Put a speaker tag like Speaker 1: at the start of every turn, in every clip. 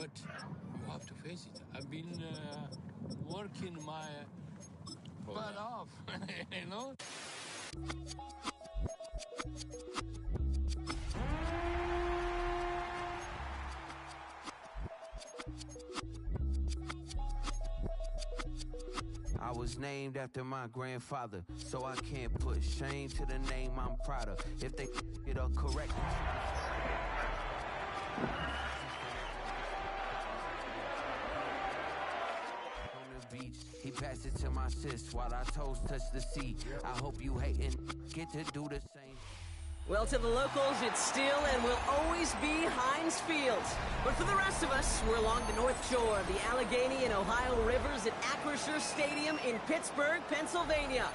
Speaker 1: but you have to face it. I've been working my butt off, you know?
Speaker 2: I was named after my grandfather, so I can't put shame to the name I'm proud of. If they it up correct. On the beach, he passed it to my sis while our toes touch the sea. I hope you hatin' get to do the same.
Speaker 3: Well, to the locals, it's still and will always be Heinz Field. But for the rest of us, we're along the North Shore of the Allegheny and Ohio Rivers at Acrisure Stadium in Pittsburgh, Pennsylvania.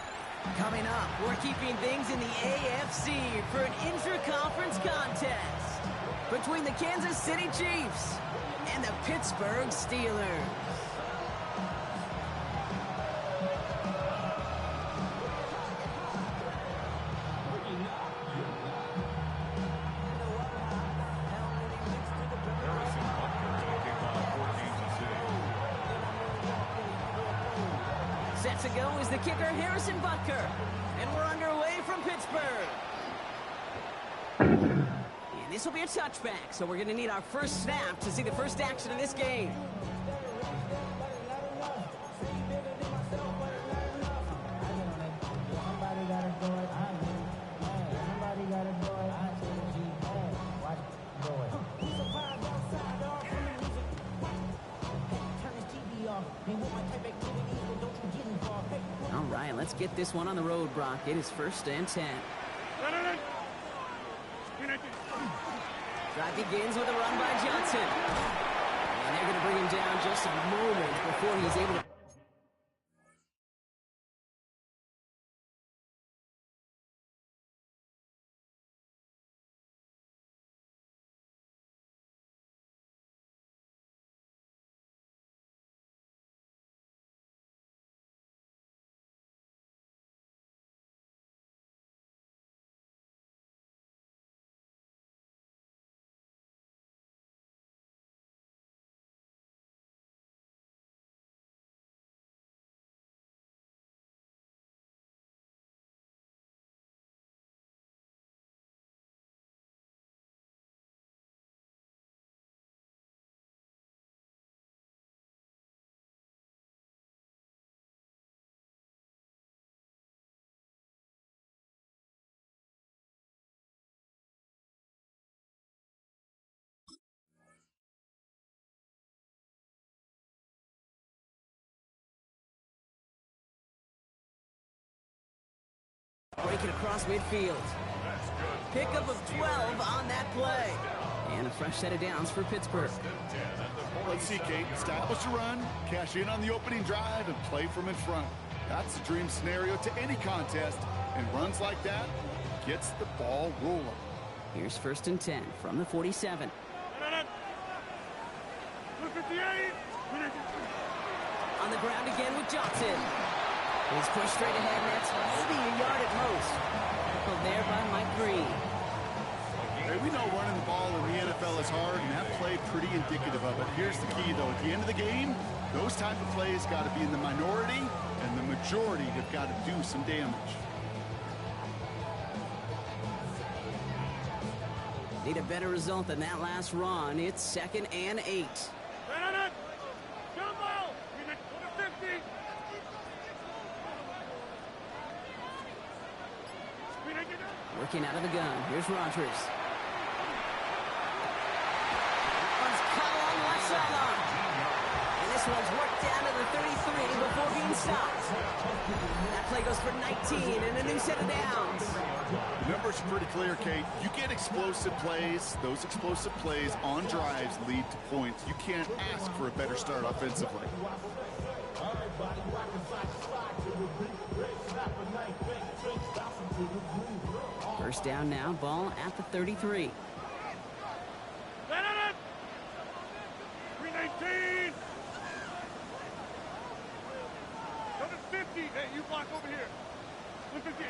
Speaker 3: Coming up, we're keeping things in the AFC for an intra-conference contest between the Kansas City Chiefs and the Pittsburgh Steelers. Set to go is the kicker, Harrison Butker. And we're underway from Pittsburgh. And this will be a touchback, so we're going to need our first snap to see the first action of this game. All right, let's get this one on the road, Brock. It is 1st and 10. Drive begins with a run by Johnson. And they're going to bring him down just a moment before he's able to... Breaking across midfield. Pickup of 12 on that play. And a fresh set of downs for Pittsburgh.
Speaker 4: Let's see, Kate. Establish a run, cash in on the opening drive, and play from in front. That's the dream scenario to any contest, and runs like that gets the ball rolling.
Speaker 3: Here's 1st and 10 from the 47. On the ground again with Johnson. He's pushed straight ahead, and that's maybe a yard at most. Tackled there by Mike Green.
Speaker 4: Hey, we know running the ball in the NFL is hard, and that play pretty indicative of it. Here's the key, though. At the end of the game, those type of plays got to be in the minority, and the majority have got to do some damage.
Speaker 3: Need a better result than that last run. It's 2nd and 8. Working out of the gun. Here's Rodgers. One's caught along the left sideline. And this one's worked down to the 33 before being stopped. That play goes for 19 and a new set of downs.
Speaker 4: The numbers are pretty clear, Kate. You get explosive plays. Those explosive plays on drives lead to points. You can't ask for a better start offensively.
Speaker 3: First down now, ball at the 33.
Speaker 5: 319! Go to 50. Hey, you block over here. 150.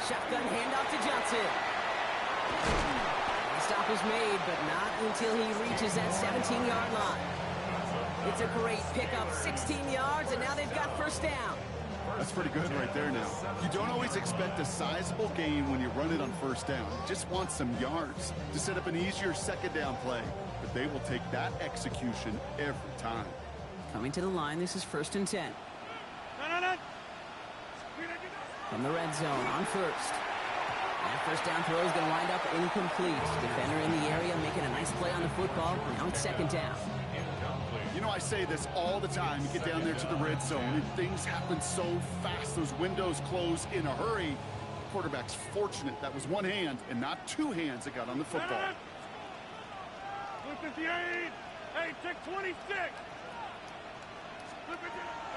Speaker 3: Shotgun handoff to Johnson. He's stop is made, but not until he reaches that 17-yard line. It's a great pickup, 16 yards, and now they've got first down.
Speaker 4: That's pretty good right there now. You don't always expect a sizable gain when you run it on first down. You just want some yards to set up an easier second down play. But they will take that execution every time.
Speaker 3: Coming to the line, this is 1st and 10. From the red zone on first. That first down throw is going to wind up incomplete. Defender in the area making a nice play on the football. Now it's 2nd down.
Speaker 4: You know, I say this all the time. You get down there to the red zone, and things happen so fast. Those windows close in a hurry. The quarterback's fortunate that was one hand and not two hands that got on the football.
Speaker 5: 58. Hey, check 26.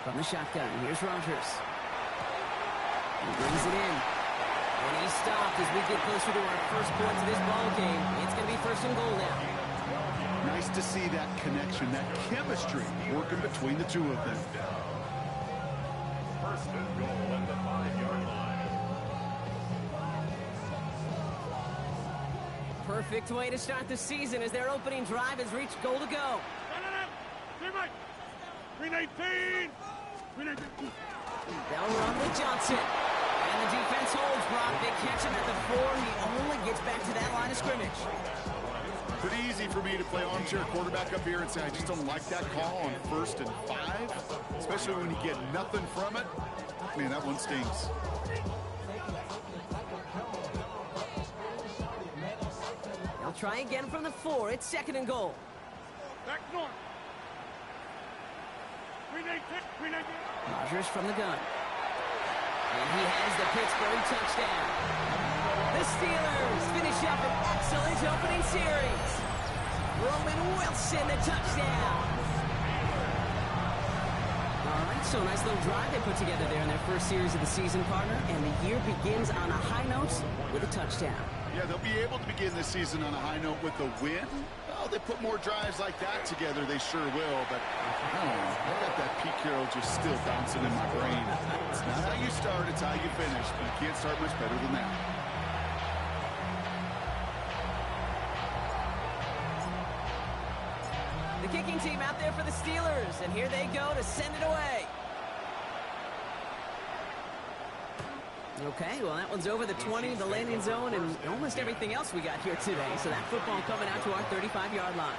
Speaker 3: From the shotgun, here's Rogers. He brings it in. And he's stopped as we get closer to our first points of this ball game. It's going to be 1st and goal now.
Speaker 4: Nice to see that connection, that chemistry working between the two of them.
Speaker 5: 1st and goal at the 5-yard line.
Speaker 3: Perfect way to start the season as their opening drive has reached goal to go.
Speaker 5: 319.
Speaker 3: They'll run with Johnson. And the defense holds Brock. They catch him at the 4. He only gets back to that line of scrimmage.
Speaker 4: Pretty easy for me to play armchair quarterback up here and say I just don't like that call on 1st and 5, especially when you get nothing from it. Man, that one stings.
Speaker 3: They'll try again from the 4. It's 2nd and goal.
Speaker 5: Back north. 319.
Speaker 3: Rogers from the gun. And he has the Pittsburgh touchdown. The Steelers finish up an excellent opening series. Roman Wilson, the touchdown. All right, so a nice little drive they put together there in their first series of the season, partner. And the year begins on a high note with a touchdown.
Speaker 4: Yeah, they'll be able to begin this season on a high note with a win. Well, they put more drives like that together, they sure will. But, I don't know, I got that Pete Carroll just still bouncing in my brain. It's not how you start, it's how you finish. But you can't start much better than that.
Speaker 3: The kicking team out there for the Steelers, and here they go to send it away. Okay, well, that one's over the 20, the landing zone, and almost everything else we got here today. So that football coming out to our 35-yard line.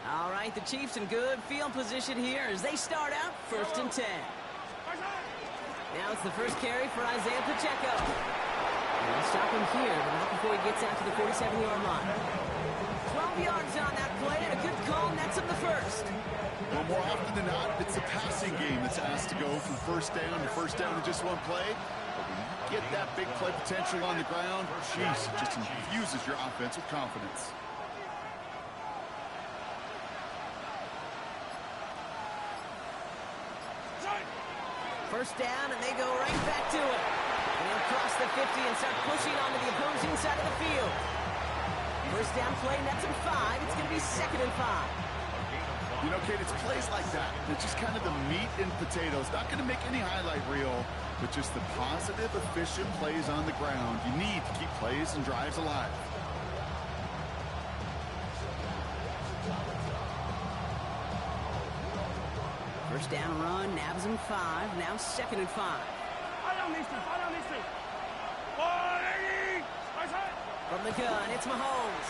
Speaker 3: All right, the Chiefs in good field position here as they start out 1st and 10. Now it's the first carry for Isaiah Pacheco. And they'll stop him here, but not before he gets out to the 47-yard line. 12 yards on that play, and a good call nets him the first.
Speaker 4: Well, more often than not, it's the passing game that's asked to go from first down in just one play. But when you get that big play potential on the ground, jeez, it just infuses your offense with confidence.
Speaker 3: First down, and they go right back to it. And they'll cross the 50 and start pushing onto the opposing side of the field. First down play, nets him 5. It's going to be 2nd and 5.
Speaker 4: You know, Kate, it's plays like that. It's just kind of the meat and potatoes. Not going to make any highlight reel, but just the positive, efficient plays on the ground. You need to keep plays and drives alive.
Speaker 3: First down run, nabs him 5. Now 2nd and 5. From the gun, it's Mahomes.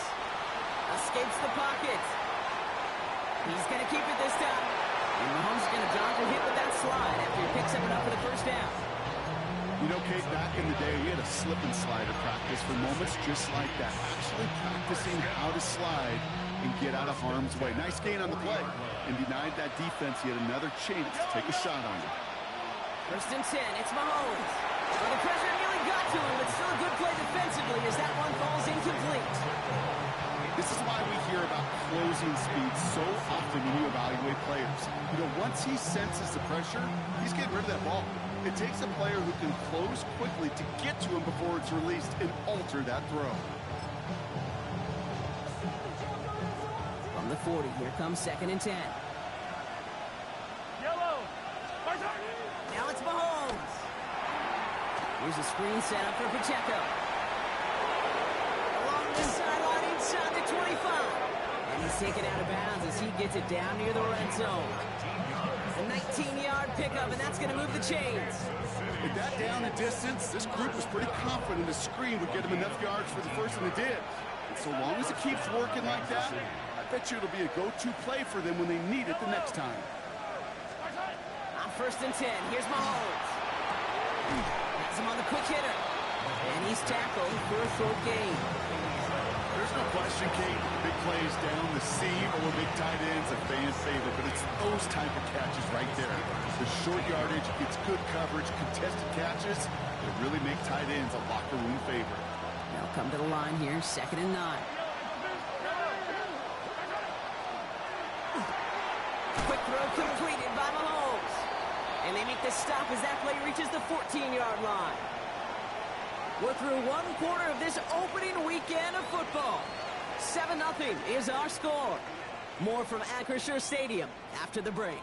Speaker 3: Escapes the pocket. He's going to keep it this time. And Mahomes is going to dodge a hit with that slide after he picks up enough for the first down.
Speaker 4: You know, Kate, back in the day, we had a slip and slide practice for moments just like that. Actually practicing how to slide and get out of harm's way. Nice gain on the play. And denied that defense yet another chance to take a shot on him.
Speaker 3: 1st and 10, it's Mahomes. Well, the pressure nearly got to him, but still a good play defensively as that one falls incomplete.
Speaker 4: This is why we hear about closing speed so often when you evaluate players. You know, once he senses the pressure, he's getting rid of that ball. It takes a player who can close quickly to get to him before it's released and alter that throw.
Speaker 3: From the 40, here comes 2nd and 10.
Speaker 5: Yellow.
Speaker 3: Now it's Mahomes. Here's a screen set up for Pacheco. Along the sideline inside the 25. And he's taken out of bounds as he gets it down near the red zone. A 19-yard pickup, and that's going to move the chains.
Speaker 4: With that down and distance, this group was pretty confident the screen would get him enough yards for the first, and it did. And so long as it keeps working like that, I bet you it'll be a go-to play for them when they need it the next time.
Speaker 3: On 1st and 10, here's Mahomes. Has him on the quick hitter. And he's tackled for a short gain.
Speaker 4: There's no question, Kate, big plays down the seam or big tight ends, a fan favorite, but it's those type of catches right there. The short yardage, it's good coverage, contested catches that really make tight ends a locker room favorite.
Speaker 3: They'll come to the line here, 2nd and 9. Quick throw completed by Mahomes. And they make the stop as that play reaches the 14-yard line. We're through one quarter of this opening weekend of football. 7-0 is our score. More from Acrisure Stadium after the break.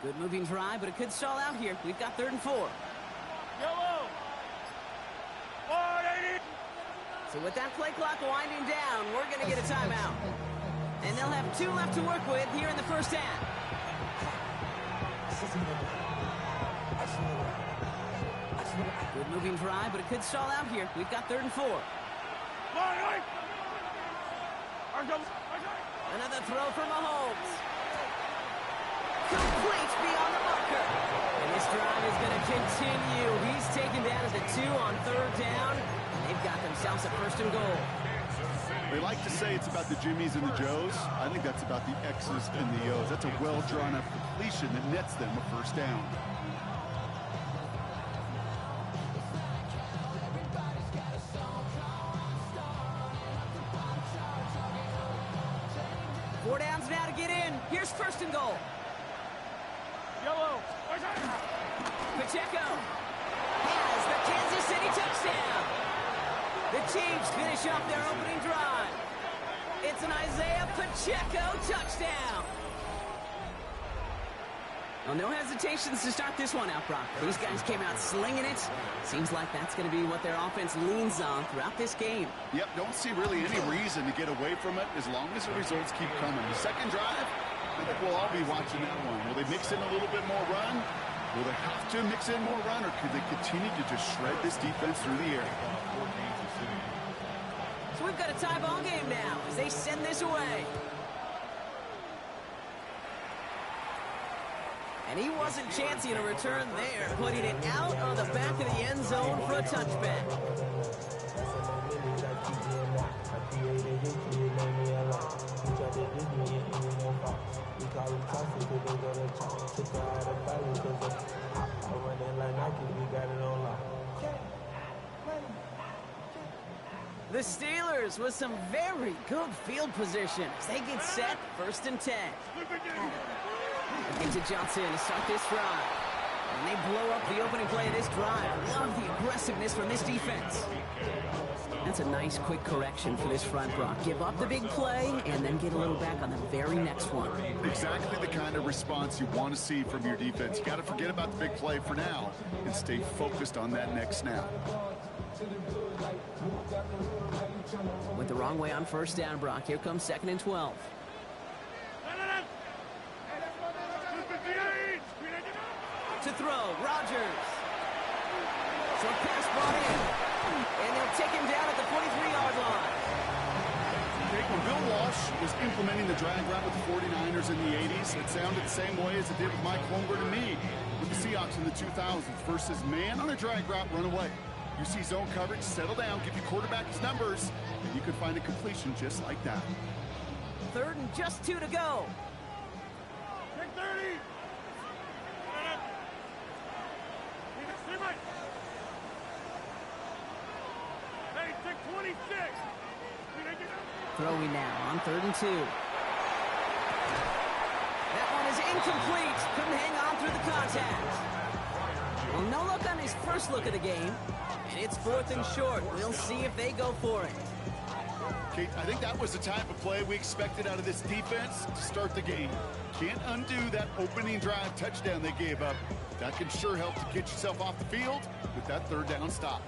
Speaker 3: Good moving drive, but it could stall out here. We've got 3rd and 4.
Speaker 5: Yellow. 180.
Speaker 3: So with that play clock winding down, we're going to get a timeout. And they'll have 2 left to work with here in the first half. Good moving drive, but it could stall out here. We've got 3rd and 4. Another throw from Mahomes. Complete beyond the marker. And this drive is going to continue. He's taken down at the 2 on 3rd down. And they've got themselves a 1st and goal.
Speaker 4: They like to say it's about the Jimmies and the Joes. I think that's about the X's and the O's. That's a well-drawn-up completion that nets them a 1st down.
Speaker 3: Four downs now to get in. Here's 1st and goal.
Speaker 5: Yellow.
Speaker 3: Pacheco has the Kansas City touchdown. The Chiefs finish off their opening drive. It's an Isaiah Pacheco touchdown. Well, no hesitations to start this one out, Brock. These guys came out slinging it. Seems like that's going to be what their offense leans on throughout this game.
Speaker 4: Yep, don't see really any reason to get away from it as long as the results keep coming. The second drive, I think we'll all be watching that one. Will they mix in a little bit more run? Will they have to mix in more run, or could they continue to just shred this defense through the air?
Speaker 3: So we've got a tie ball game now as they send this away. And he wasn't chancing a return there, putting it out on the back of the end zone for a touchback. The Steelers with some very good field position as they get set, 1st and 10. Into Johnson to start this drive. And they blow up the opening play of this drive. Love the aggressiveness from this defense. That's a nice quick correction for this front, Brock. Give up the big play and then get a little back on the very next one.
Speaker 4: Exactly the kind of response you want to see from your defense. You got to forget about the big play for now and stay focused on that next snap.
Speaker 3: Went the wrong way on 1st down, Brock. Here comes 2nd and 12. To throw, Rodgers. Short pass brought in. And they'll take him down at the 43-yard line.
Speaker 4: When Bill Walsh was implementing the drag route with the 49ers in the 80s, it sounded the same way as it did with Mike Holmgren and me with the Seahawks in the 2000s versus man on a drag route, run away. You see zone coverage, settle down, give your quarterback his numbers, and you could find a completion just like that.
Speaker 3: 3rd and just 2 to go.
Speaker 5: Take 30. Hey, take 26.
Speaker 3: Throwing now on 3rd and 2. That one is incomplete. Couldn't hang on through the contact. Well, no look on his first look of the game. And it's 4th and short. We'll see if they go for it.
Speaker 4: Kate, I think that was the type of play we expected out of this defense to start the game. Can't undo that opening drive touchdown they gave up. That can sure help to get yourself off the field with that 3rd down stop.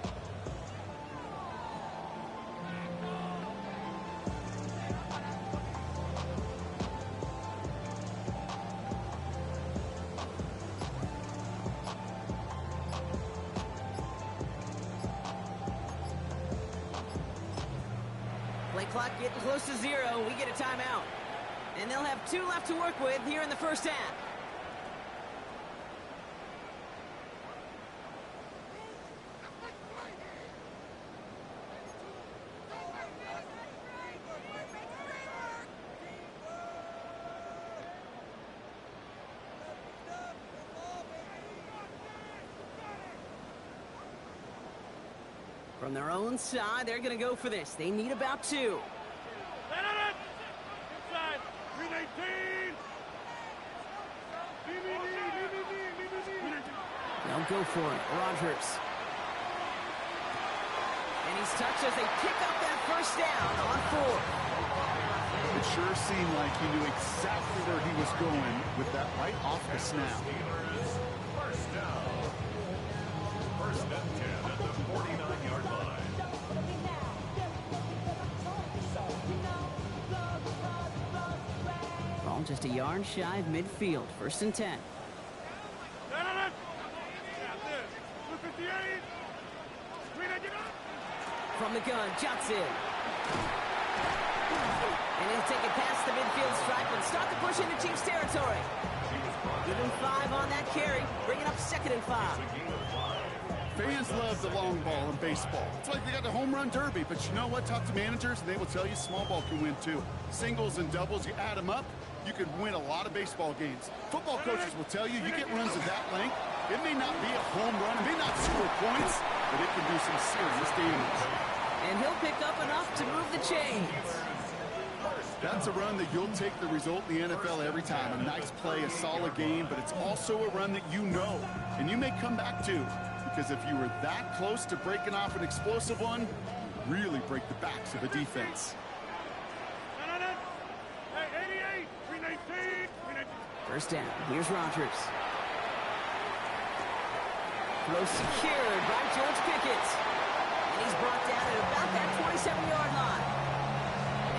Speaker 3: Play clock getting close to 0. We get a timeout. And they'll have 2 left to work with here in the first half. From their own side, they're going to go for this. They need about 2.
Speaker 5: Inside. 319.
Speaker 3: They'll go for it. Rodgers. And he's touched as they pick up that first down on 4.
Speaker 4: It sure seemed like he knew exactly where he was going with that right off the snap.
Speaker 6: First down. 1st and 10 at the 49-yard line.
Speaker 3: Ball just a yard shy of midfield. 1st and 10. From the gun, Johnson. And he'll take it past the midfield stripe and start the push into Chiefs territory. Give him 5 on that carry, bringing up 2nd and 5.
Speaker 4: Fans love the long ball in baseball. It's like they got the home run derby, but you know what? Talk to managers, and they will tell you small ball can win too. Singles and doubles, you add them up, you can win a lot of baseball games. Football coaches will tell you, you get runs of that length, it may not be a home run, it may not score points, but it can do some serious damage.
Speaker 3: And he'll pick up enough to move the chains.
Speaker 4: That's a run that you'll take the result in the NFL every time. A nice play, a solid game, but it's also a run that you know, and you may come back to. Because if you were that close to breaking off an explosive one, you really break the backs of a defense.
Speaker 5: Hey, 88, 319.
Speaker 3: First down, here's Rodgers. Throw secured by George Pickett. And he's brought down at about that 27-yard line.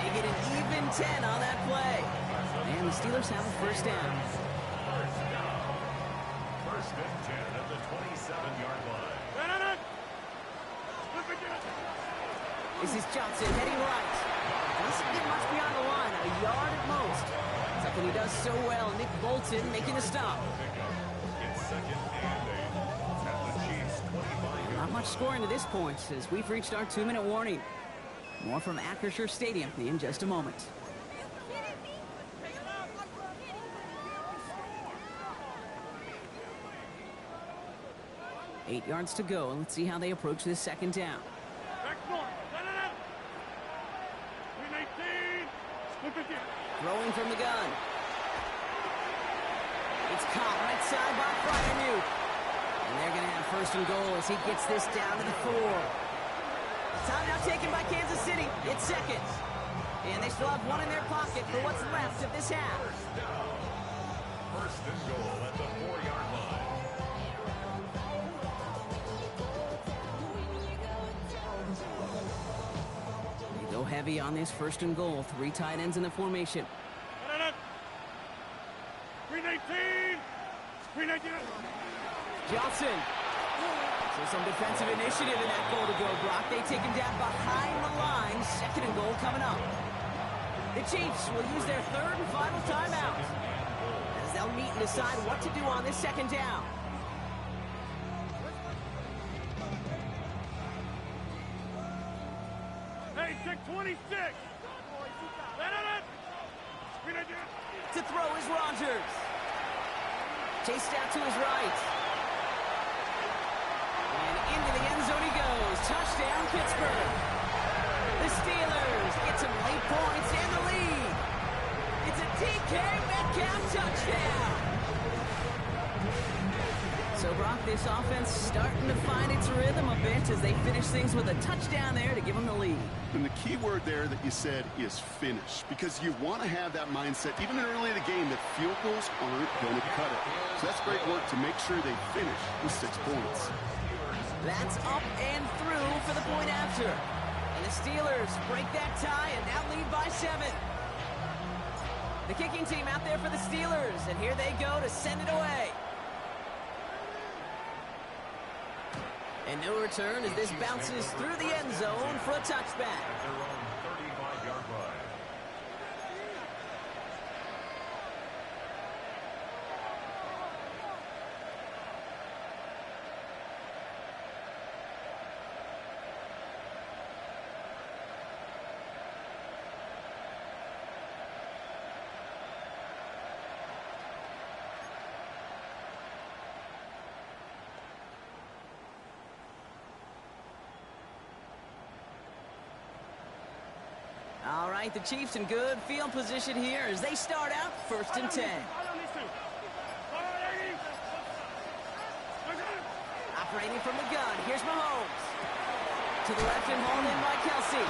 Speaker 3: They get an even 10 on that play. And the Steelers have a first down.
Speaker 6: 1st and 10 at the 27-yard line.
Speaker 3: This is Johnson heading right. Doesn't get much beyond the line, a yard at most. Something he does so well, Nick Bolton making the stop.
Speaker 6: It's 2nd and 8 at the Chiefs 25.
Speaker 3: Not much scoring to this point as we've reached our 2-minute warning. More from Acrisure Stadium in just a moment. Eight yards to go, and let's see how they approach this 2nd down. Throwing from the gun. It's caught right side by Freiermuth. And they're going to have 1st and goal as he gets this down to the 4. Time now taken by Kansas City. It's 2nd. And they still have 1 in their pocket for what's left of this half.
Speaker 6: 1st and goal at the 4-yard line.
Speaker 3: They go heavy on this 1st and goal. 3 tight ends in the formation.
Speaker 5: 319.
Speaker 3: Johnson. So some defensive initiative in that goal to go, Brock. They take him down behind the line. 2nd and goal coming up. The Chiefs will use their third and final timeout as they'll meet and decide what to do on this second down.
Speaker 5: Hey, check 26.
Speaker 3: To throw is Rodgers. Chased out to his right. And into the end zone he goes. Touchdown, Pittsburgh. The Steelers get some late points and the lead. It's a DK Metcalf touchdown. So, Brock, this offense starting to find its rhythm a bit as they finish things with a touchdown there to give them the lead.
Speaker 4: And the key word there that you said is finish, because you want to have that mindset, even early in the game, that field goals aren't going to cut it. So that's great work to make sure they finish with 6 points.
Speaker 3: That's up and through for the point after. And the Steelers break that tie and now lead by 7. The kicking team out there for the Steelers, and here they go to send it away. And no return as this bounces through the end zone for a touchback.
Speaker 6: At their own 35-yard line.
Speaker 3: All right, the Chiefs in good field position here as they start out 1st and 10. Operating from the gun, here's Mahomes. To the left and hauled in by Kelsey.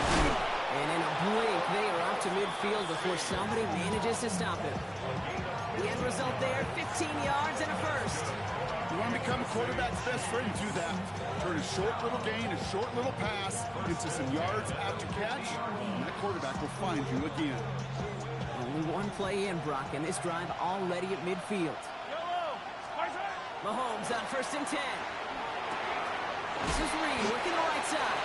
Speaker 3: And in a blink, they are off to midfield before somebody manages to stop him. The end result there, 15 yards and a first.
Speaker 4: You want to become a quarterback's best friend, do that. Turn a short little gain, a short little pass into some yards after catch, and that quarterback will find you again.
Speaker 3: Only one play in, Brock, and this drive already at midfield. Mahomes on 1st and 10. This is Reed working the right side.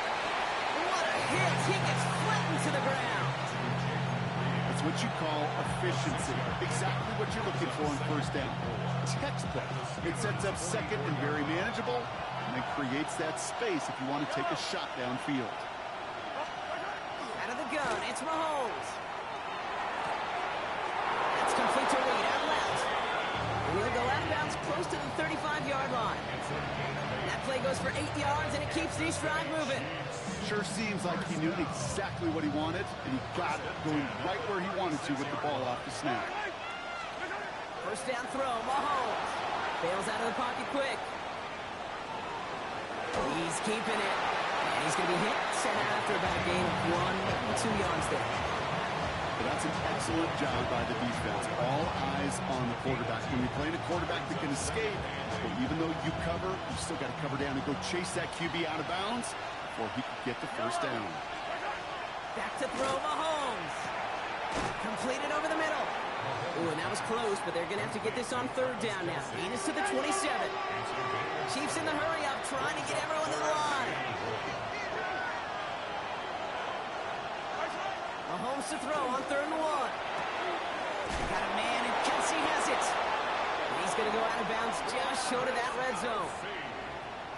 Speaker 3: What a hit! He gets flattened to the ground.
Speaker 4: That's what you call efficiency. Exactly what you're looking for on 1st down. Textbook. It sets up 2nd and very manageable, and it creates that space if you want to take a shot downfield.
Speaker 3: Out of the gun, it's Mahomes. That's complete to Reed out left. And he'll go out of bounds close to the 35-yard line. That play goes for 8 yards, and it keeps this drive moving.
Speaker 4: Sure seems like he knew exactly what he wanted, and he got it going right where he wanted to with the ball off the snap.
Speaker 3: 1st down throw, Mahomes. Bails out of the pocket quick. He's keeping it. And he's going to be hit, sent out after about a gain of 1 or 2 yards there.
Speaker 4: But that's an excellent job by the defense. All eyes on the quarterback. When you're playing a quarterback that can escape, but even though you cover, you still got to cover down and go chase that QB out of bounds before he can get the 1st down.
Speaker 3: Back to throw, Mahomes. Completed over the middle. Ooh, and that was close, but they're going to have to get this on 3rd down now. Gain is to the 27. Chiefs in the hurry up, trying to get everyone to the line. Mahomes to throw on 3rd and 1. Got a man, and Kelsey has it. And he's going to go out of bounds just short of that red zone.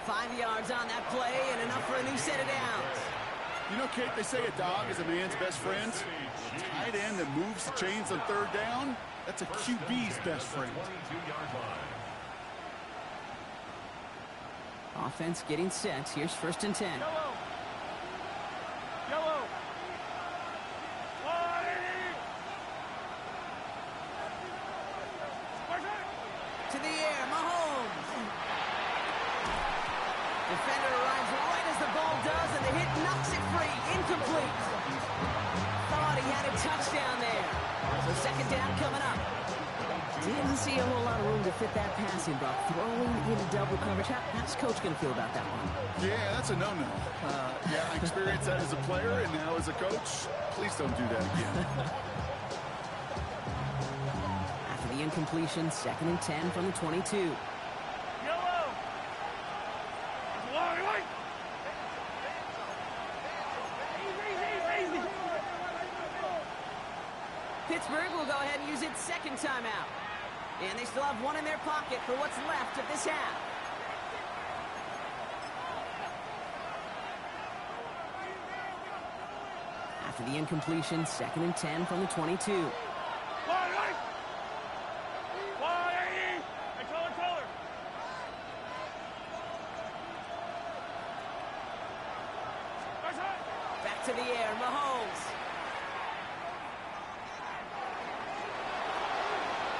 Speaker 3: 5 yards on that play, and enough for a new set of downs.
Speaker 4: You know, Kate, they say a dog is a man's best friend. A tight end that moves the chains on 3rd down, that's a QB's best friend.
Speaker 3: Offense getting set. Here's 1st and 10.
Speaker 5: Yellow.
Speaker 3: To the air, Mahomes. Defender arrives right as the ball does, and the hit knocks it free. Incomplete. Thought he had a touchdown there. So 2nd down coming up. Didn't see a whole lot of room to fit that passing, Brock. Throwing into double coverage. How's Coach going to feel about that one?
Speaker 4: Yeah, that's a no-no. Yeah, I experienced that as a player, and now as a coach, please don't do that again.
Speaker 3: After the incompletion, 2nd and 10 from the 22. Pittsburgh will go ahead and use its second timeout. And they still have one in their pocket for what's left of this half. After the incompletion, 2nd and 10 from the 22. Back to the air, Mahomes.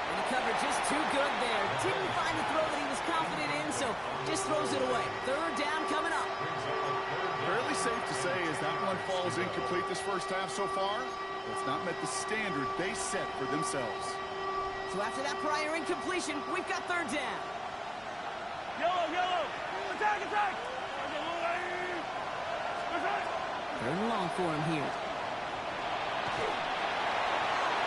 Speaker 3: And the coverage just too good there. Didn't find the throw that he was confident in, so just throws it away. 3rd down coming up.
Speaker 4: Fairly safe to say as that one falls incomplete this first half so far, it's not met the standard they set for themselves.
Speaker 3: So after that prior incompletion, we've got 3rd down.
Speaker 5: Yellow! Attack!
Speaker 3: 3rd and long for him here.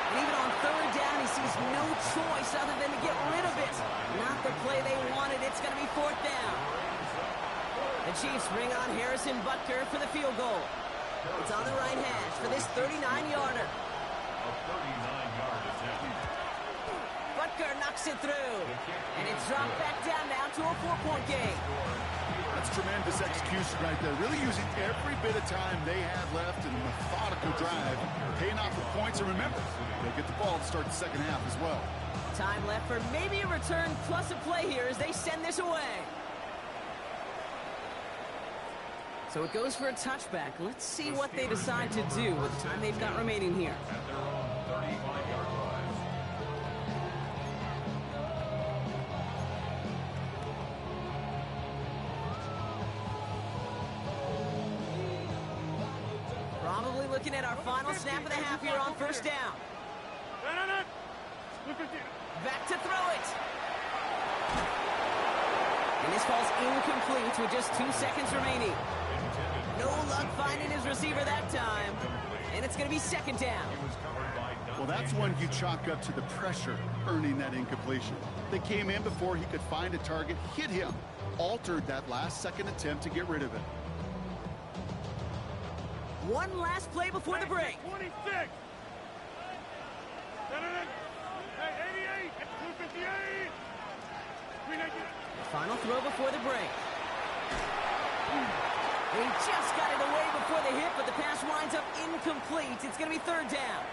Speaker 3: And even on 3rd down, he sees no choice other than to get rid of it. Not the play they wanted. It's going to be 4th down. The Chiefs bring on Harrison Butker for the field goal. It's on the right hash for this 39-yarder.
Speaker 6: A 39-yard attempt.
Speaker 3: Butker knocks it through. And it's dropped back down now to a 4-point game.
Speaker 4: That's tremendous execution right there. Really using every bit of time they had left in a methodical drive, paying off with points. And remember, they'll get the ball to start the second half as well.
Speaker 3: Time left for maybe a return plus a play here as they send this away. So it goes for a touchback. Let's see what they decide to do with the time they've got remaining here.
Speaker 6: At their own 35-yard line.
Speaker 3: Probably looking at our final snap of the half here on 1st down. Back to throw it. And this falls incomplete with just 2 seconds remaining. No luck finding his receiver that time. And it's going to be 2nd down.
Speaker 4: Well, that's one you chalk up to the pressure earning that incompletion. They came in before he could find a target, hit him, altered that last-second attempt to get rid of it.
Speaker 3: One last play before the break.
Speaker 5: 26. Hey, 88. 258.
Speaker 3: Final throw before the break. He just got it away before the hit, but the pass winds up incomplete. It's going to be 3rd down.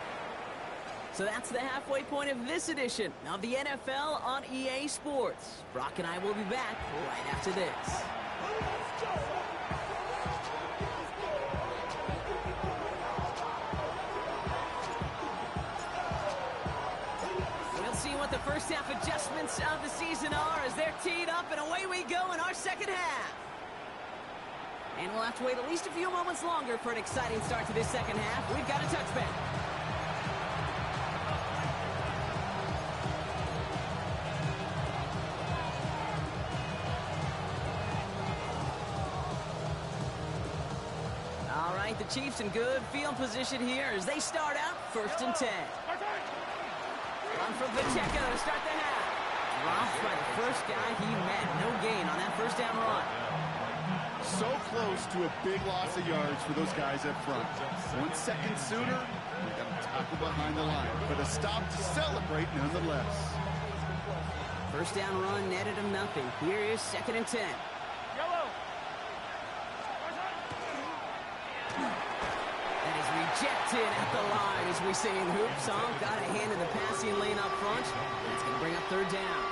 Speaker 3: So that's the halfway point of this edition of the NFL on EA Sports. Brock and I will be back right after this. We'll see what the first half adjustments of the season are as they're teed up, and away we go in our second half. And we'll have to wait at least a few moments longer for an exciting start to this second half. We've got a touchback. All right, the Chiefs in good field position here as they start out 1st and 10. Run from Pacheco to start the half. Dropped by the first guy he met. No gain on that 1st down run.
Speaker 4: So close to a big loss of yards for those guys up front. 1 second sooner, they got to tackle behind the line. But a stop to celebrate nonetheless.
Speaker 3: 1st down run netted him nothing. Here is 2nd and 10. That is rejected at the line, as we say in Hoop Song. Got a hand in the passing lane up front. It's going to bring up 3rd down.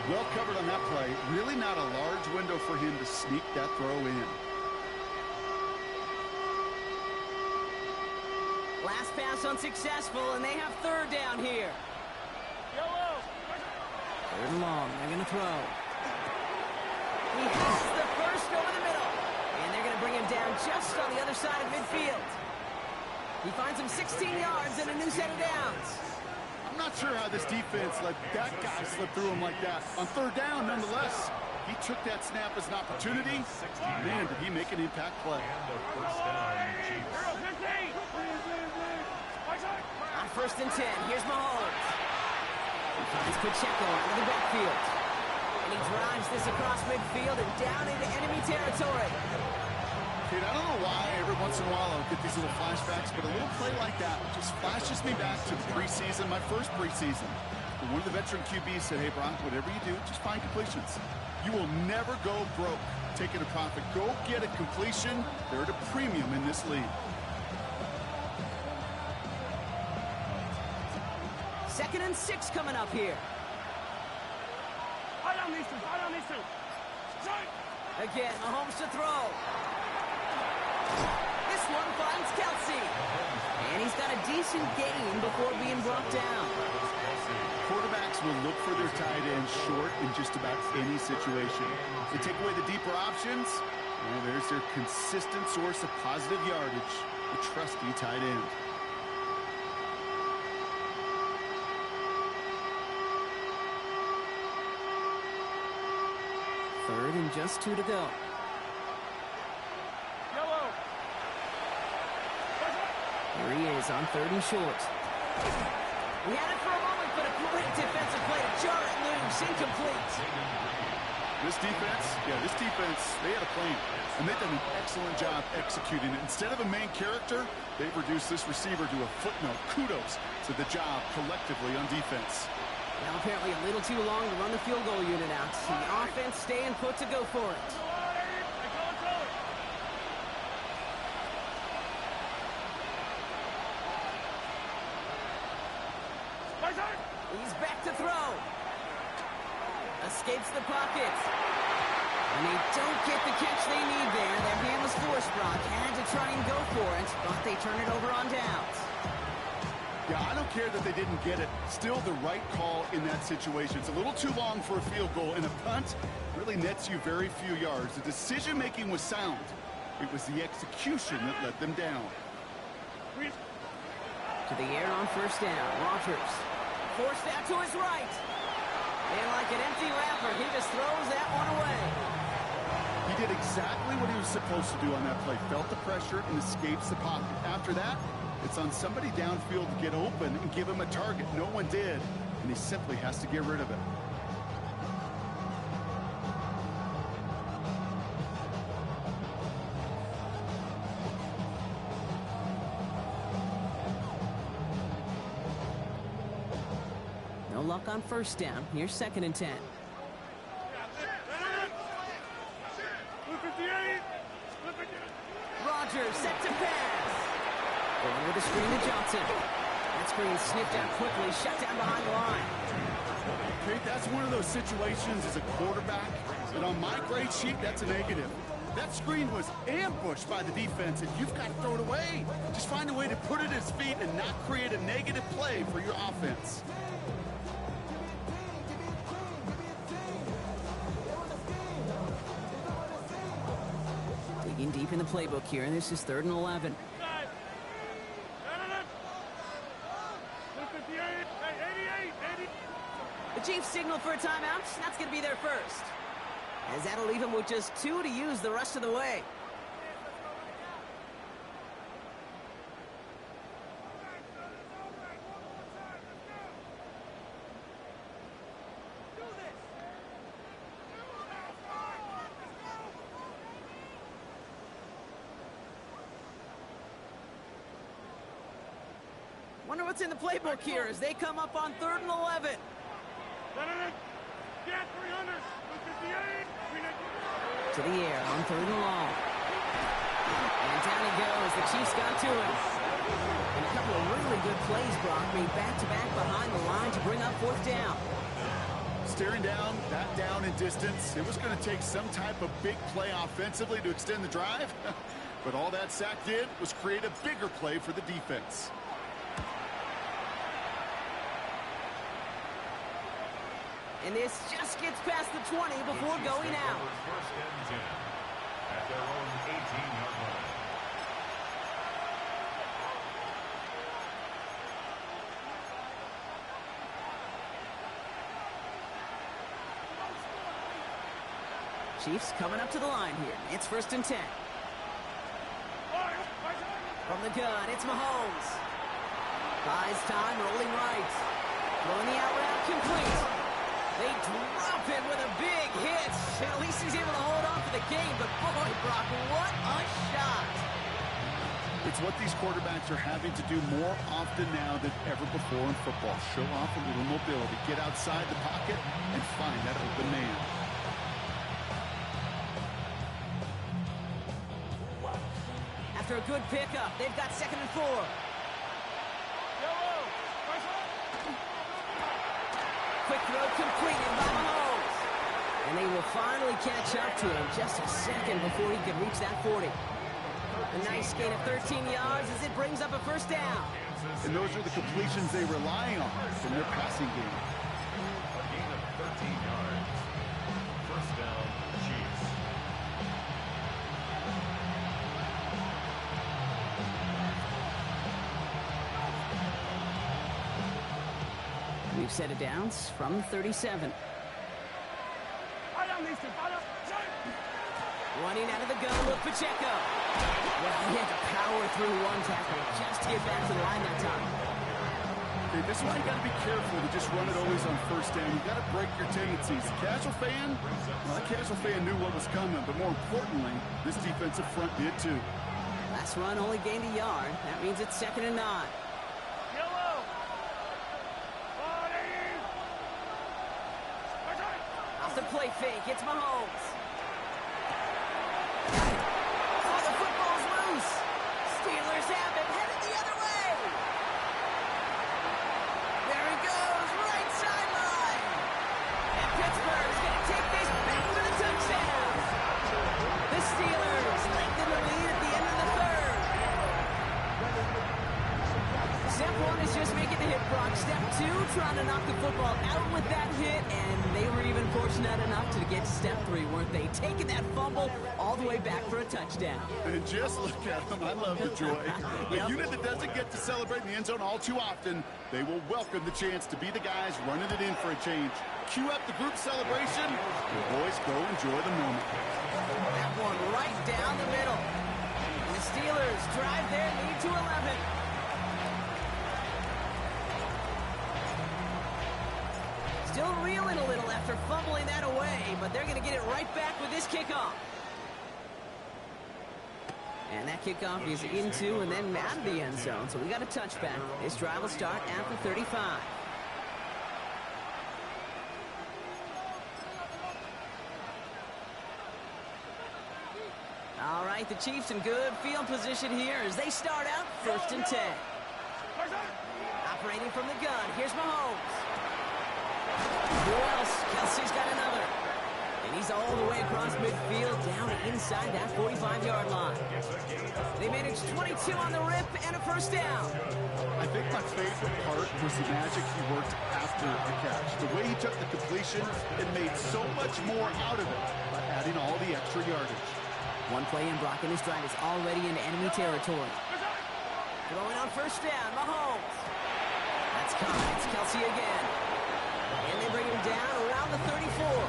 Speaker 4: Well covered on that play. Really not a large window for him to sneak that throw in.
Speaker 3: Last pass unsuccessful, and they have 3rd down here. 3rd and long. They're going to throw. He hits the first over the middle. And they're going to bring him down just on the other side of midfield. He finds him 16 yards and a new set of downs.
Speaker 4: I'm not sure how this defense let that guy slip through him like that. On 3rd down, nonetheless, he took that snap as an opportunity. Man, did he make an impact play.
Speaker 6: And a 1st down, Chiefs.
Speaker 3: On 1st and 10, here's Mahomes. He finds Pacheco out of the backfield. And he drives this across midfield and down into enemy territory.
Speaker 4: Kate, I don't know why every once in a while I'll get these little flashbacks, but a little play like that just flashes me back to the preseason, my first preseason. But one of the veteran QBs said, hey, Brock, whatever you do, just find completions. You will never go broke taking a profit. Go get a completion. They're at a premium in this league.
Speaker 3: 2nd and 6 coming up here. Again, Mahomes to throw. This one finds Kelsey. And he's got a decent gain before being brought down.
Speaker 4: Quarterbacks will look for their tight end short in just about any situation. They take away the deeper options, and there's their consistent source of positive yardage, the trusty tight end.
Speaker 3: Third and just 2 to go. Here he is on 3rd and short. He had it for a moment, but a great defensive play to jar it loose. Incomplete.
Speaker 4: This defense, they had a plan, and they've done an excellent job executing it. Instead of a main character, they've reduced this receiver to a footnote. Kudos to the job collectively on defense.
Speaker 3: Now apparently a little too long to run the field goal unit out. The offense staying put to go for it. He's back to throw. Escapes the pocket. And they don't get the catch they need there. Their hand was forced, Brock. Had to try and go for it, but they turn it over on downs.
Speaker 4: Yeah, I don't care that they didn't get it. Still the right call in that situation. It's a little too long for a field goal, and a punt really nets you very few yards. The decision-making was sound. It was the execution that let them down.
Speaker 3: To the air on 1st down. Rodgers forced out to his right. And like an empty wrapper, he just throws that one away.
Speaker 4: He did exactly what he was supposed to do on that play. Felt the pressure and escapes the pocket. After that, it's on somebody downfield to get open and give him a target. No one did, and he simply has to get rid of it.
Speaker 3: No luck on 1st down. Here's 2nd and 10. Rodgers set to pass. Going with a screen to Johnson. That screen sniffed out quickly, shut down behind the line.
Speaker 4: Okay, that's one of those situations as a quarterback that on my grade sheet, that's a negative. That screen was ambushed by the defense, and you've got to throw it away. Just find a way to put it at his feet and not create a negative play for your offense.
Speaker 3: Digging deep in the playbook here, and this is 3rd and 11. The Chiefs signal for a timeout. That's going to be their first. As that'll leave him with just 2 to use the rest of the way. Wonder what's in the playbook here as they come up on 3rd and 11. To the air on 3rd and long. And down he goes. The Chiefs got to him. And a couple of really good plays, Brock, made back-to-back behind the line to bring up 4th down.
Speaker 4: Staring down, that down in distance. It was going to take some type of big play offensively to extend the drive. But all that sack did was create a bigger play for the defense.
Speaker 3: And this just gets past the 20 before going out.
Speaker 6: 1st and 10 at their own 18-yard line.
Speaker 3: Chiefs coming up to the line here. It's 1st and 10. From the gun, it's Mahomes. Buys time, rolling right. Throwing the out route complete. They drop it with a big hit. At least he's able to hold on for the game, but boy, Brock, what a shot.
Speaker 4: It's what these quarterbacks are having to do more often now than ever before in football. Show off a little mobility, get outside the pocket, and find that open man.
Speaker 3: After a good pickup, they've got 2nd and 4. Quick throw completed by Mahomes. And they will finally catch up to him just a second before he could reach that 40. A nice gain of 13 yards as it brings up a first down.
Speaker 4: And those are the completions they rely on from their passing game.
Speaker 6: A gain of 13 yards. First down, Chiefs.
Speaker 3: We've set it down from 37. Running out of the gun with Pacheco. Well, he had to power through one tackle just to get back to the line that time.
Speaker 4: Okay, this is why you got to be careful to just run it always on first down. You got to break your tendencies. The casual fan, well, that casual fan knew what was coming, but more importantly, this defensive front did too.
Speaker 3: Last run only gained a yard. That means it's 2nd and 9. Off the play fake, it's Mahomes. Oh, the football's loose. Steelers have it, headed the other way. There he goes, right sideline. And Pittsburgh's going to take this back for the touchdown. The Steelers lengthen the lead at the end of the 3rd. Step 1 is just making the hit, Brock. Step 2, trying to knock the football out with that hit, and they were even fortunate enough to get to step 3, weren't they? Taking that fumble all the way back for a touchdown.
Speaker 4: And just look at them. I love the joy. The unit that doesn't get to celebrate in the end zone all too often, they will welcome the chance to be the guys running it in for a change. Cue up the group celebration. The boys go enjoy the moment.
Speaker 3: That one right down the middle. And the Steelers drive their lead to 11. Still reeling a little after fumbling that away, but they're going to get it right back with this kickoff. And that kickoff is into and then out of the end zone, so we got a touchback. This drive will start at the 35. All right, the Chiefs in good field position here as they start out 1st and 10. Operating from the gun, here's Mahomes. Who else? Kelsey's got another. And he's all the way across midfield down inside that 45-yard line. They managed 22 on the rip and a first down.
Speaker 4: I think my favorite part was the magic he worked after the catch. The way he took the completion and made so much more out of it by adding all the extra yardage.
Speaker 3: One play in Brock, and his drive is already in enemy territory. Throwing on first down, Mahomes. That's caught. It's Kelsey again. And they bring him down around the 34.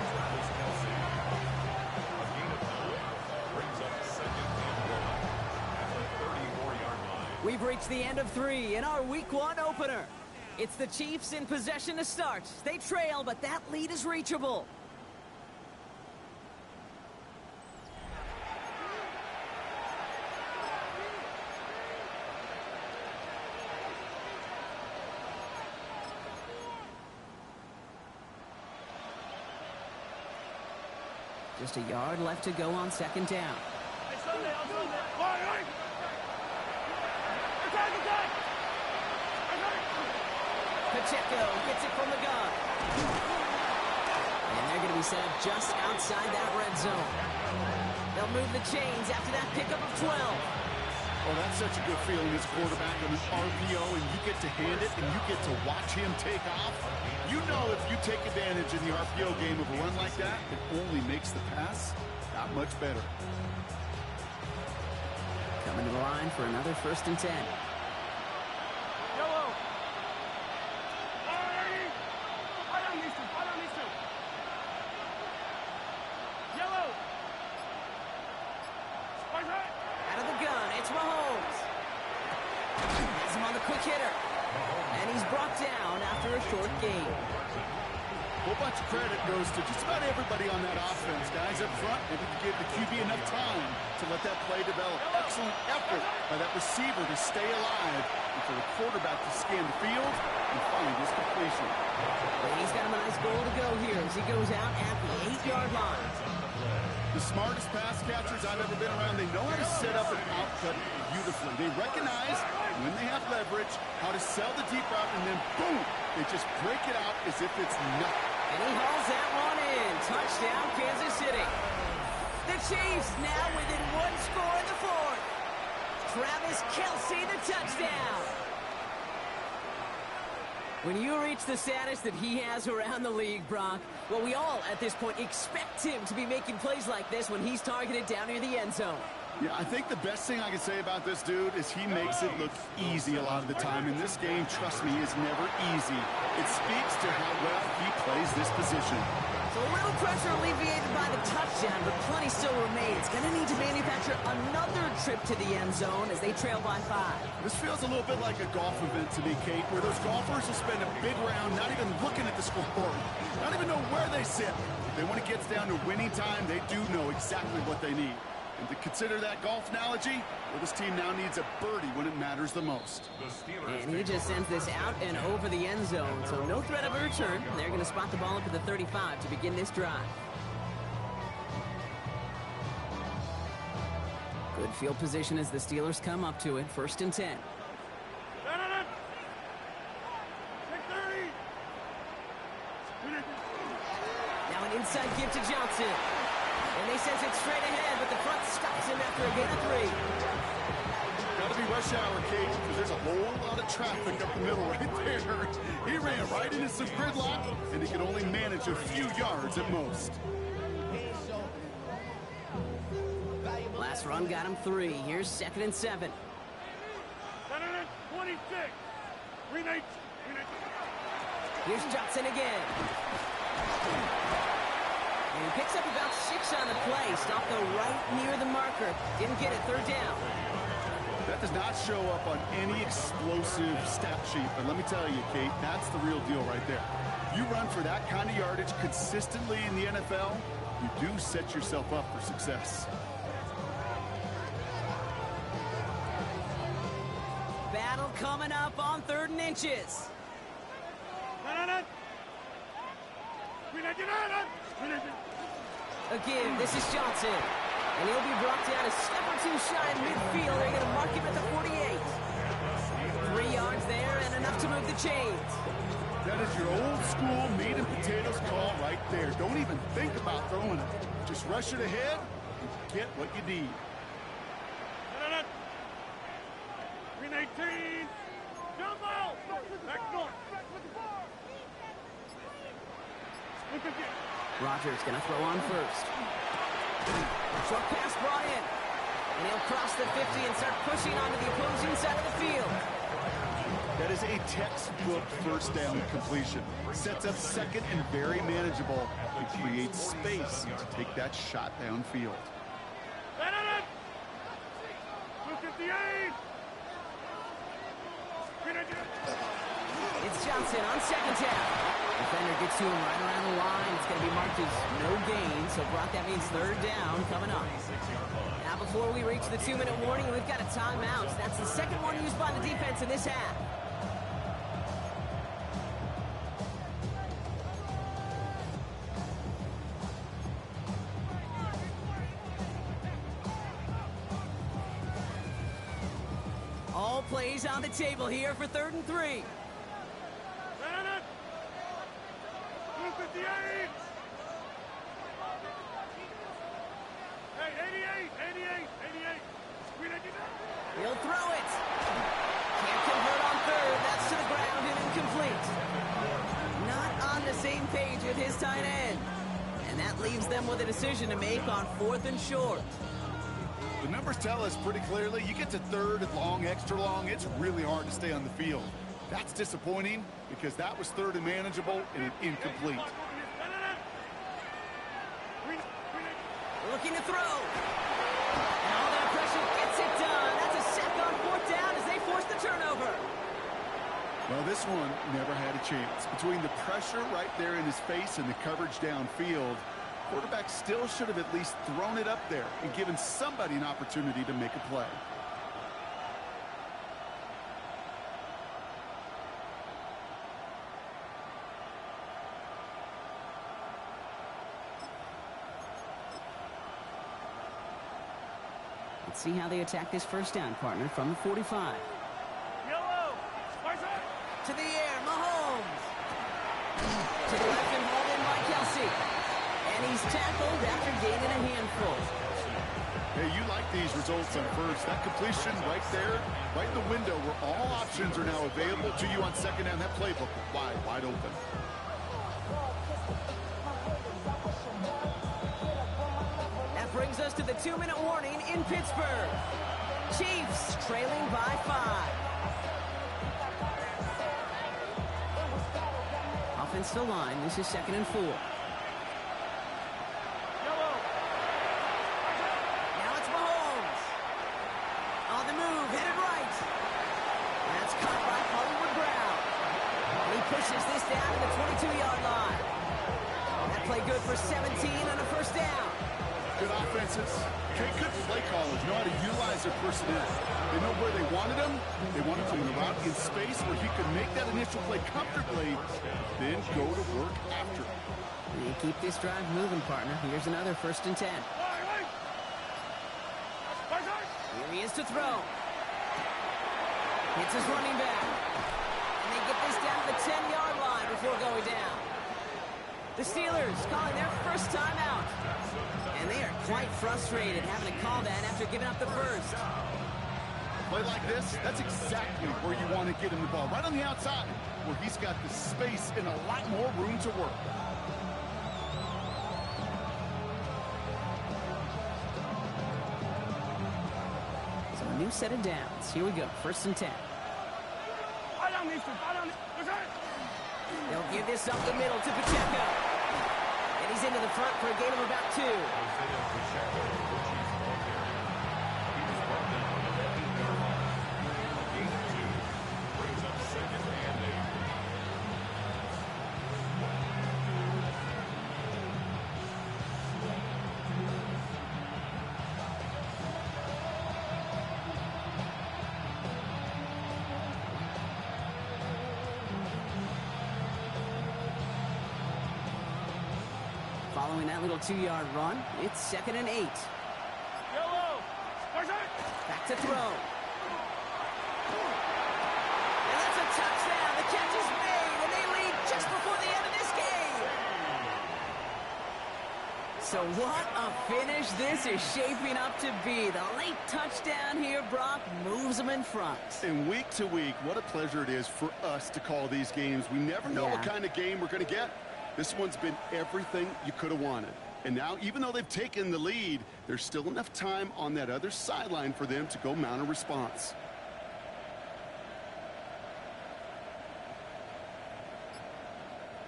Speaker 3: We've reached the end of 3 in our Week 1 opener. It's the Chiefs in possession to start. They trail, but that lead is reachable. Just a yard left to go on 2nd down. Pacheco gets it from the gun. And they're going to be set up just outside that red zone. They'll move the chains after that pickup of 12.
Speaker 4: Oh, that's such a good feeling as quarterback on an RPO, and you get to hand it, and you get to watch him take off. You know if you take advantage in the RPO game of a run like that, it only makes the pass that much better.
Speaker 3: Coming to the line for another 1st and 10. Out of the gun, it's Mahomes. Has him on the quick hitter. And he's brought down after a short gain.
Speaker 4: whole bunch of credit goes to just about everybody on that offense. Guys up front, able to give the QB enough time to let that play develop. Excellent effort by that receiver to stay alive and for the quarterback to scan the field and find his completion.
Speaker 3: And he's got him a nice goal to go here as he goes out at the 8-yard line.
Speaker 4: The smartest pass catchers I've ever been around, they know how to set up an outcut beautifully. They recognize when they have leverage, how to sell the deep route, and then boom, they just break it out as if it's nothing.
Speaker 3: And he hauls that one in. Touchdown, Kansas City. The Chiefs now within one score in the fourth. Travis Kelce, the touchdown. When you reach the status that he has around the league, Brock, well, we all at this point expect him to be making plays like this when he's targeted down near the end zone.
Speaker 4: Yeah, I think the best thing I can say about this dude is he makes it look easy a lot of the time. And this game, trust me, is never easy. It speaks to how well he plays this position.
Speaker 3: So a little pressure alleviated by the touchdown, but plenty still remains. Going to need to manufacture another trip to the end zone as they trail by 5.
Speaker 4: This feels a little bit like a golf event to me, Kate, where those golfers will spend a big round not even looking at the scoreboard, not even know where they sit. Then when it gets down to winning time, they do know exactly what they need. And to consider that golf analogy, well, this team now needs a birdie when it matters the most.
Speaker 3: And he just sends this out and over the end zone, so no threat of a return. They're going to spot the ball up at the 35 to begin this drive. Good field position as the Steelers come up to it, 1st and 10. Now an inside give to Johnson. And they send it straight ahead, but the front stops him after a gain of 3.
Speaker 4: Got to be rush hour, Kate, because there's a whole lot of traffic up the middle right there. He ran right into some gridlock, and he could only manage a few yards at most.
Speaker 3: Last run got him 3. Here's 2nd and 7.
Speaker 5: 26.
Speaker 3: Here's Johnson again. And he picks up about 6 on the play. Stopped though right near the marker. Didn't get it, 3rd down.
Speaker 4: That does not show up on any explosive stat sheet. But let me tell you, Kate, that's the real deal right there. You run for that kind of yardage consistently in the NFL, you do set yourself up for success.
Speaker 3: Battle coming up on 3rd and inches. A give. This is Johnson. And he'll be brought down a step or 2 shy in midfield. They're going to mark him at the 48. 3 yards there and enough to move the chains.
Speaker 4: That is your old school meat and potatoes call right there. Don't even think about throwing it. Just rush it ahead and get what you need.
Speaker 5: 18. Jump out. Back north.
Speaker 3: Rodgers going to throw on first. Short pass brought in. And he'll cross the 50 and start pushing onto the opposing side of the field.
Speaker 4: That is a textbook first down completion. Sets up 2nd and very manageable. It creates space to take that shot downfield.
Speaker 5: 258.
Speaker 3: It's Johnson on 2nd down. Defender gets to him right around the line. It's going to be marked as no gain. So, Brock, that means 3rd down coming up. Now, before we reach the 2-minute warning, we've got a timeout. That's the 2nd one used by the defense in this half. All plays on the table here for 3rd and 3.
Speaker 5: 258. Hey, 88.
Speaker 3: He'll throw it. Can't convert on 3rd. That's to the ground and incomplete. Not on the same page with his tight end. And that leaves them with a decision to make on 4th and short.
Speaker 4: The numbers tell us pretty clearly, you get to 3rd and long, extra long, it's really hard to stay on the field. That's disappointing because that was 3rd and manageable and an incomplete.
Speaker 3: Looking to throw. And all that pressure gets it done. That's a sack on 4th down as they force the turnover.
Speaker 4: Well, this one never had a chance. Between the pressure right there in his face and the coverage downfield, quarterback still should have at least thrown it up there and given somebody an opportunity to make a play.
Speaker 3: Let's see how they attack this first down, partner, from the 45.
Speaker 5: Yellow.
Speaker 3: To the air, Mahomes. To the left and hauled in by Kelsey. And he's tackled after gaining a handful.
Speaker 4: Hey, you like these results on first. That completion right there, right in the window where all options are now available to you on second down. That playbook wide open.
Speaker 3: That brings us to the 2-minute warning in Pittsburgh. Chiefs trailing by 5. Offensive line, this is 2nd and 4. Now it's Mahomes. On the move, headed right. That's caught by Hollywood Brown. And he pushes this down to the 22-yard line. That play good for 17 on a first down.
Speaker 4: Good offenses. Okay, good play callers know how to utilize their personnel. They know where they wanted him. They wanted him in route in space where he could make that initial play comfortably, then go to work after it.
Speaker 3: You keep this drive moving, partner. Here's another 1st and 10. Here he is to throw. Hits his running back. And they get this down to the 10-yard line before going down. The Steelers calling their first timeout. And they are quite frustrated having to call that after giving up the first.
Speaker 4: Play like this, that's exactly where you want to get him the ball. Right on the outside, where he's got the space and a lot more room to work.
Speaker 3: So a new set of downs. Here we go, 1st and 10. They'll give this up the middle to Pacheco. And he's into the front for a gain of about 2. Following that little 2-yard run, it's 2nd and 8. Back to throw. And that's a touchdown. The catch is made, and they lead just before the end of this game. So what a finish this is shaping up to be. The late touchdown here, Brock, moves them in front.
Speaker 4: And week to week, what a pleasure it is for us to call these games. We never know what kind of game we're going to get. This one's been everything you could have wanted. And now, even though they've taken the lead, there's still enough time on that other sideline for them to go mount a response.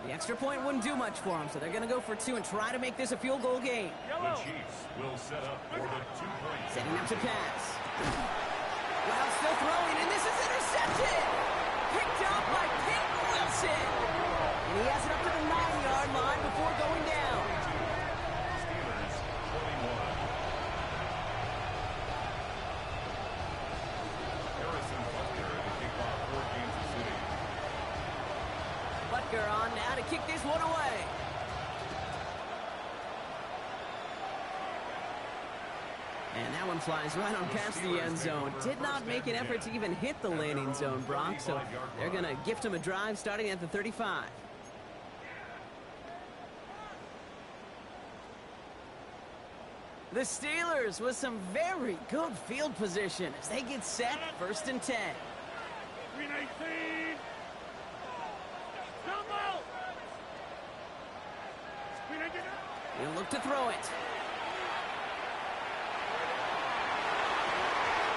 Speaker 3: The extra point wouldn't do much for them, so they're going to go for 2 and try to make this a field goal game.
Speaker 6: The Chiefs will set up for the 2-point.
Speaker 3: Setting up to pass. While still throwing, and this is intercepted. Picked up by Peyton Wilson. And he has it up to the 9-yard line before going down.
Speaker 6: Steelers 21. Harrison Butker to kick off for Kansas City.
Speaker 3: Butker on now to kick this one away. And that one flies right on past the end zone. Did not make an effort to even hit the landing zone, Brock. So they're going to gift him a drive starting at the 35. The Steelers with some very good field position as they get set, 1st and 10.
Speaker 5: Green 18.
Speaker 3: He'll look to throw it.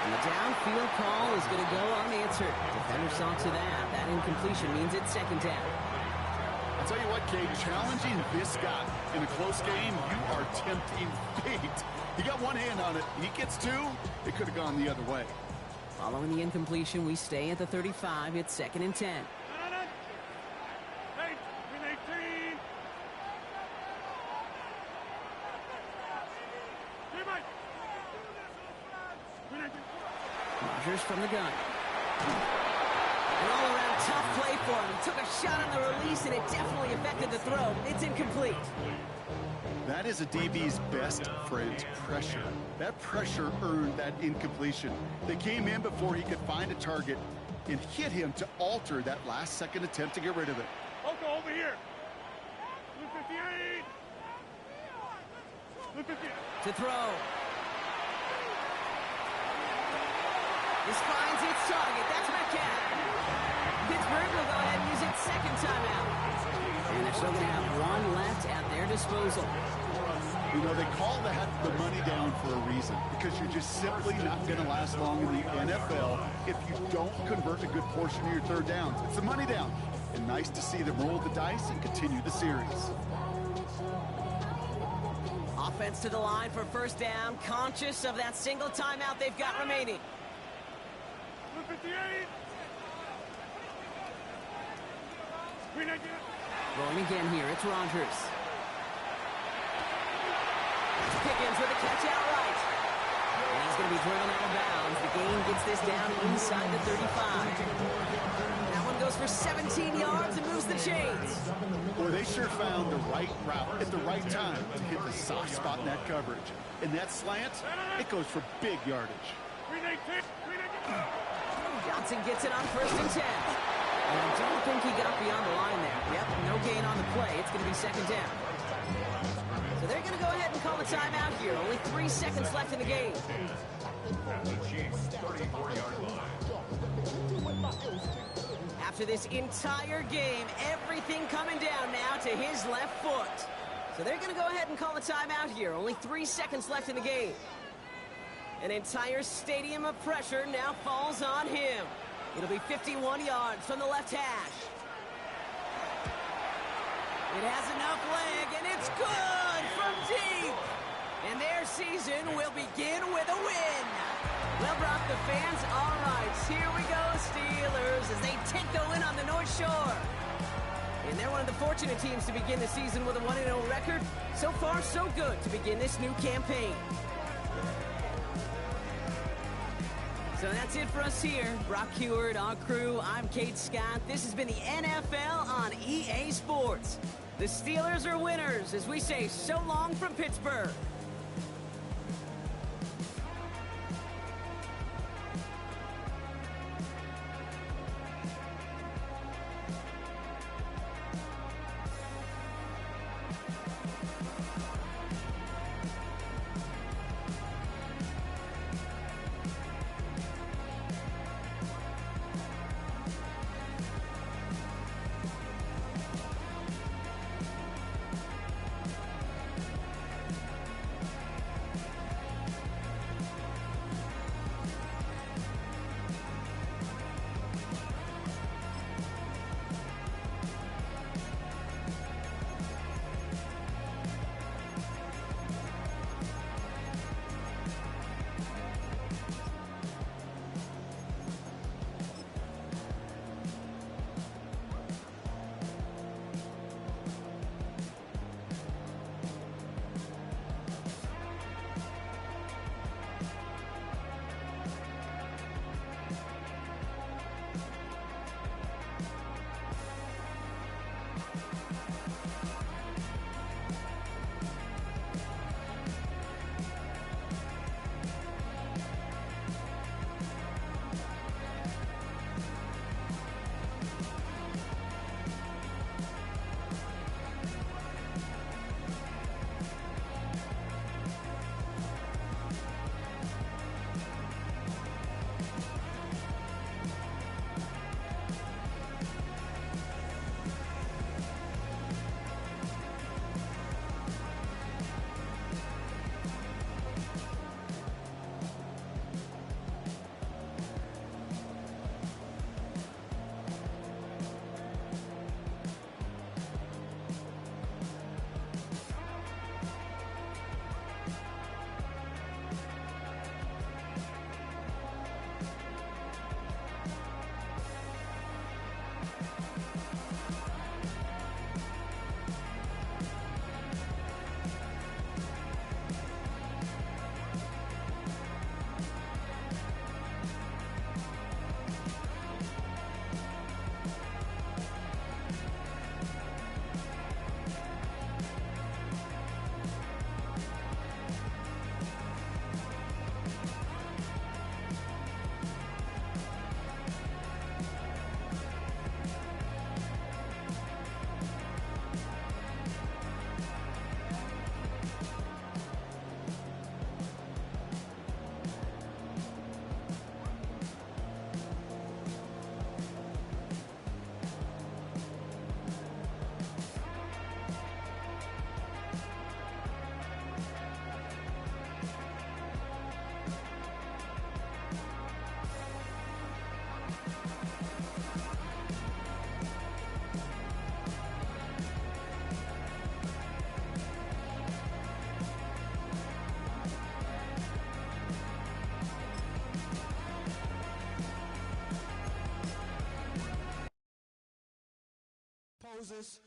Speaker 3: And the downfield call is going to go unanswered. Defender saw to that. That incompletion means it's 2nd down.
Speaker 4: I'll tell you what, Kate, challenging this guy in a close game, you are tempting fate. He got one hand on it. He gets 2. It could have gone the other way.
Speaker 3: Following the incompletion, we stay at the 35. It's 2nd and 10.
Speaker 5: Hey, win 18.
Speaker 3: Rodgers from the gun. An all-around tough play for him. He took a shot on the release, and it definitely affected the throw. It's incomplete.
Speaker 4: That is a DB's best friend, pressure. That pressure earned that incompletion. They came in before he could find a target and hit him to alter that last-second attempt to get rid of it.
Speaker 5: Oko, over here. Blue 58. Blue 58.
Speaker 3: To throw. This finds its target. That's Metcalf. Pittsburgh will go ahead and use its 2nd timeout. And they're still going to have one left at their disposal.
Speaker 4: You know, they call that the money down for a reason, because you're just simply not going to last long in the NFL if you don't convert a good portion of your 3rd downs. It's the money down. And nice to see them roll the dice and continue the series.
Speaker 3: Offense to the line for 1st down, conscious of that single timeout they've got remaining.
Speaker 5: Blue 58. Green 19.
Speaker 3: Rolling again here, it's Rodgers. Pickens with a catch outright. And he's going to be driven out of bounds. The game gets this down inside the 35. That one goes for 17 yards and moves the chains.
Speaker 4: Boy, they sure found the right route at the right time to hit the soft spot in that coverage. And that slant, it goes for big yardage.
Speaker 5: Green 18. Green 18.
Speaker 3: Johnson gets it on 1st and 10. And I don't think he got beyond the line there. Yep, no gain on the play. It's going to be 2nd down. So they're going to go ahead and call the timeout here. Only 3 seconds left in the game.
Speaker 6: At the Chiefs' 34-yard line.
Speaker 3: After this entire game, everything coming down now to his left foot. So they're going to go ahead and call the timeout here. Only 3 seconds left in the game. An entire stadium of pressure now falls on him. It'll be 51 yards from the left hash. It has enough leg, and it's good from deep. And their season will begin with a win. Well, Brock, the fans, all right, here we go, Steelers, as they take the win on the North Shore. And they're one of the fortunate teams to begin the season with a 1-0 record. So far, so good to begin this new campaign. So that's it for us here. Brock Huard, our crew, I'm Kate Scott. This has been the NFL on EA Sports. The Steelers are winners as we say so long from Pittsburgh.
Speaker 7: Moses.